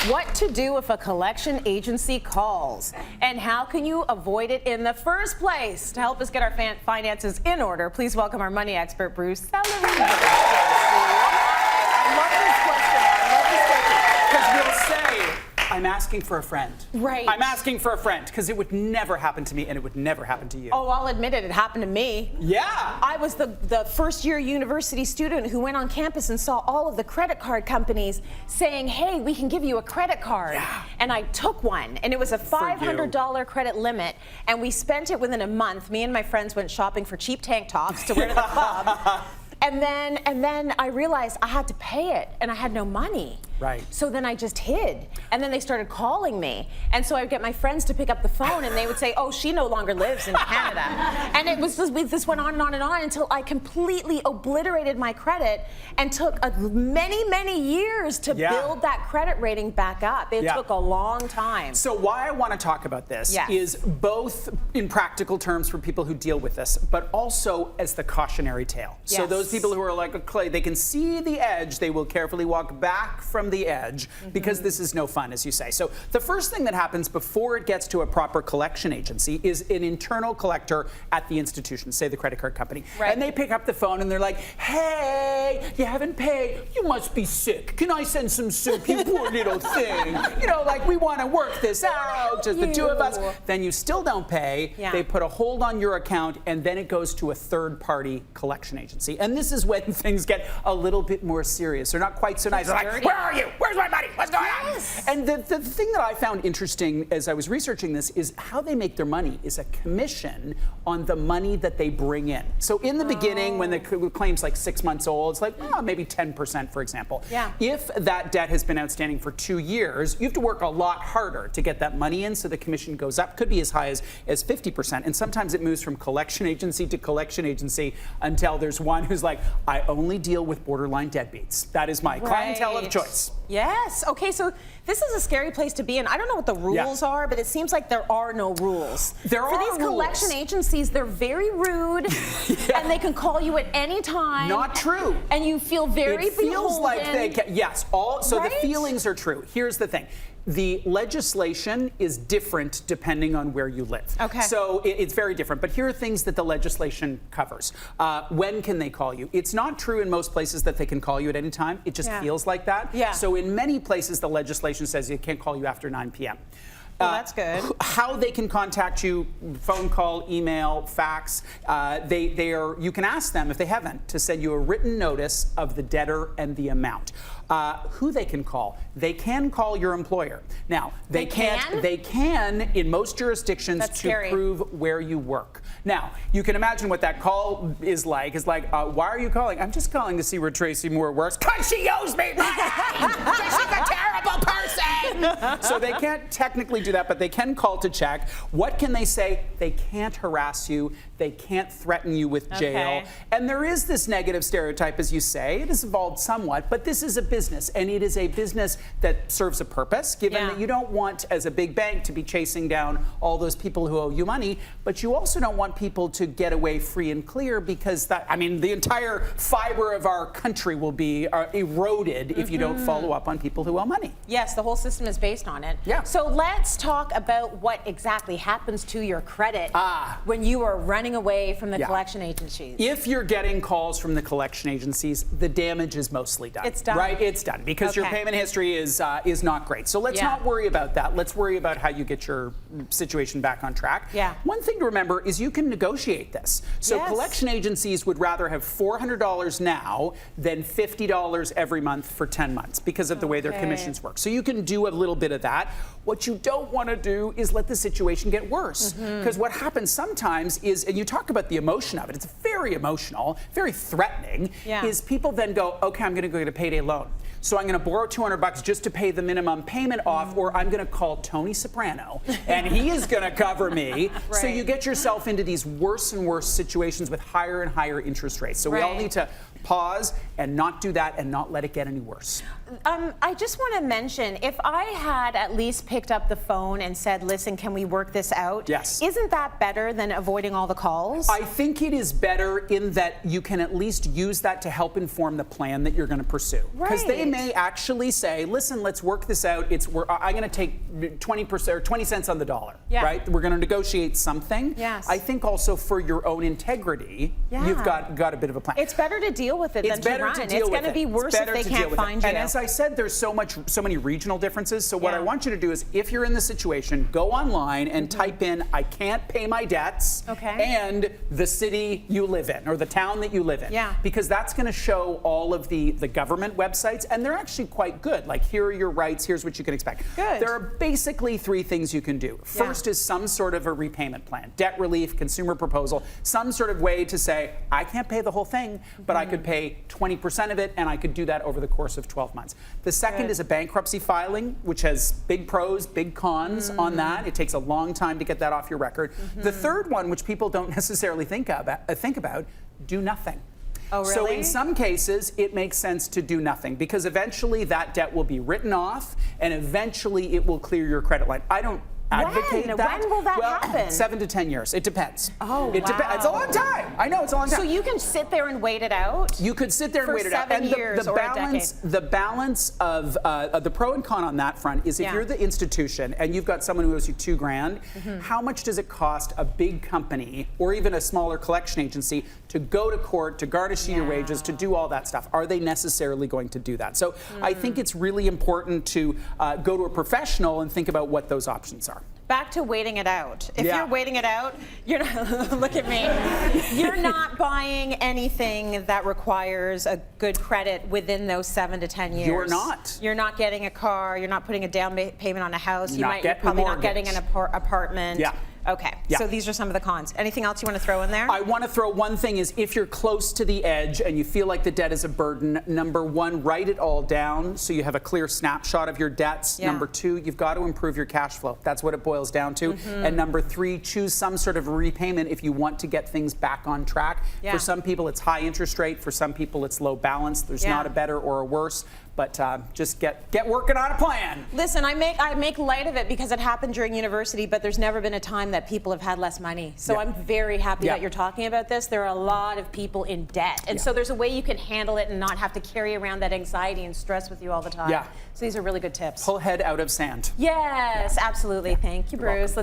What to do if a collection agency calls, and how can you avoid it in the first place? To help us get our finances in order, please welcome our money expert, Bruce Sellery. I love this question. Because we'll say, I'm asking for a friend. Right. I'm asking for a friend, because it would never happen to me, and it would never happen to you. Oh, I'll admit it, it happened to me. Yeah. I was the first-year university student who went on campus and saw all of the credit card companies saying, hey, we can give you a credit card. Yeah. And I took one, and it was a $500 credit limit, and we spent it within a month. Me and my friends went shopping for cheap tank tops to wear to the club. And then I realized I had to pay it, and I had no money. Right. So then I just hid. And then they started calling me. And so I would get my friends to pick up the phone, and they would say, oh, she no longer lives in Canada. And it was just, this went on and on and on until I completely obliterated my credit and took many, many years to build that credit rating back up. It took a long time. So why I want to talk about this is both in practical terms for people who deal with this, but also as the cautionary tale. So those people who are like a clay, they can see the edge, they will carefully walk back from the edge, because this is no fun, as you say. So the first thing that happens before it gets to a proper collection agency is an internal collector at the institution, say the credit card company. Right. And they pick up the phone and they're like, hey, you haven't paid, you must be sick. Can I send some soup, you poor little thing? You know, like, we want to work this out, just the two of us. Then you still don't pay, they put a hold on your account, and then it goes to a third-party collection agency. And this is when things get a little bit more serious. They're not quite so nice. They're like, where are you? Where's my money? What's going on? And the thing that I found interesting as I was researching this is how they make their money is a commission on the money that they bring in. So in the beginning, when the claim's like 6 months old, it's like, maybe 10%, for example. If that debt has been outstanding for 2 years, you have to work a lot harder to get that money in, so the commission goes up. Could be as high as 50%. And sometimes it moves from collection agency to collection agency until there's one who's like, I only deal with borderline deadbeats. That is my clientele of choice. Yes. Okay, so this is a scary place to be in. I don't know what the rules are, but it seems like there are no rules. For these collection agencies, they're very rude, and they can call you at any time. Not true. And you feel very beholden. It feels like they can, so the feelings are true. Here's the thing. The legislation is different depending on where you live. Okay. So it's very different. But here are things that the legislation covers. When can they call you? It's not true in most places that they can call you at any time. It just feels like that. Yeah. So in many places, the legislation says they can't call you after 9 p.m. Well, that's good. How they can contact you: phone call, email, fax. You can ask them, if they haven't, to send you a written notice of the debtor and the amount. Who they can call: they can call your employer. Now, they can in most jurisdictions prove where you work. Now, you can imagine what that call is like. It's like, why are you calling? I'm just calling to see where Tracy Moore works. Because she owes me money! She's a terrible person! So they can't technically do that, but they can call to check. What can they say? They can't harass you. They can't threaten you with jail. And there is this negative stereotype, as you say. It has evolved somewhat, but this is a business, and it is a business that serves a purpose, given that you don't want, as a big bank, to be chasing down all those people who owe you money, but you also don't want people to get away free and clear, because the entire fiber of our country will be eroded if you don't follow up on people who owe money. Yes, the whole system is based on it. Yeah. So let's talk about what exactly happens to your credit when you are running away from the collection agencies. If you're getting calls from the collection agencies, the damage is mostly done. It's done. Right? It's done, because your payment history is not great. So let's not worry about that. Let's worry about how you get your situation back on track. Yeah. One thing to remember is you can negotiate this. So collection agencies would rather have $400 now than $50 every month for 10 months because of the way their commissions work. So you can do a little bit of that. What you don't want to do is let the situation get worse, because what happens sometimes is, and you talk about the emotion of it, it's very emotional, very threatening, is people then go, okay, I'm going to go get a payday loan. So I'm going to borrow $200 just to pay the minimum payment off, or I'm going to call Tony Soprano, and he is going to cover me. So you get yourself into these worse and worse situations with higher and higher interest rates. So we all need to pause and not do that and not let it get any worse. I just want to mention, if I had at least picked up the phone and said, listen, can we work this out? Yes. Isn't that better than avoiding all the calls? I think it is better in that you can at least use that to help inform the plan that you're going to pursue. Because they may actually say, listen, let's work this out. I'm going to take 20% or 20 cents on the dollar, right? We're going to negotiate something. Yes. I think also for your own integrity, you've got a bit of a plan. It's better to deal with it than to run. It's going to be worse if they can't find you. And as I said, there's so many regional differences. So what I want you to do is, if you're in the situation, go online and type in, I can't pay my debts, and the city you live in or the town that you live in. Because that's going to show all of the government websites, and they're actually quite good. Like, here are your rights, here's what you can expect. There are basically 3 things you can do. First is some sort of a repayment plan, debt relief, consumer proposal, some sort of way to say, I can't pay the whole thing, but I could pay 20% of it, and I could do that over the course of 12 months. The second is a bankruptcy filing, which has big pros, big cons on that. It takes a long time to get that off your record. The third one, which people don't necessarily think about, do nothing. Oh, really? So in some cases, it makes sense to do nothing, because eventually that debt will be written off, and eventually it will clear your credit line. I don't advocate that. When will that happen? 7 to 10 years. It depends. Oh, wow. It's a long time. I know, it's a long time. So you can sit there and wait it out? You could sit there and wait it out. For 7 years or a decade. The balance of the pro and con on that front is, if you're the institution and you've got someone who owes you $2,000, how much does it cost a big company or even a smaller collection agency to go to court, to garnish your wages, to do all that stuff? Are they necessarily going to do that? So I think it's really important to go to a professional and think about what those options are. Back to waiting it out. If you're waiting it out, you're not, look at me, you're not buying anything that requires a good credit within those 7 to 10 years. You're not. You're not getting a car, you're not putting a down payment on a house, you're probably not getting an apartment. Okay, so these are some of the cons. Anything else you want to throw in there? I want to throw one thing is, if you're close to the edge and you feel like the debt is a burden, number 1, write it all down so you have a clear snapshot of your debts. Number 2, you've got to improve your cash flow. That's what it boils down to. And number 3, choose some sort of repayment if you want to get things back on track. For some people, it's high interest rate. For some people, it's low balance. There's not a better or a worse. But just get working on a plan. Listen, I make light of it because it happened during university, but there's never been a time that people have had less money. So I'm very happy that you're talking about this. There are a lot of people in debt. And so there's a way you can handle it and not have to carry around that anxiety and stress with you all the time. So these are really good tips. Pull head out of sand. Yes, absolutely. Thank you, Bruce.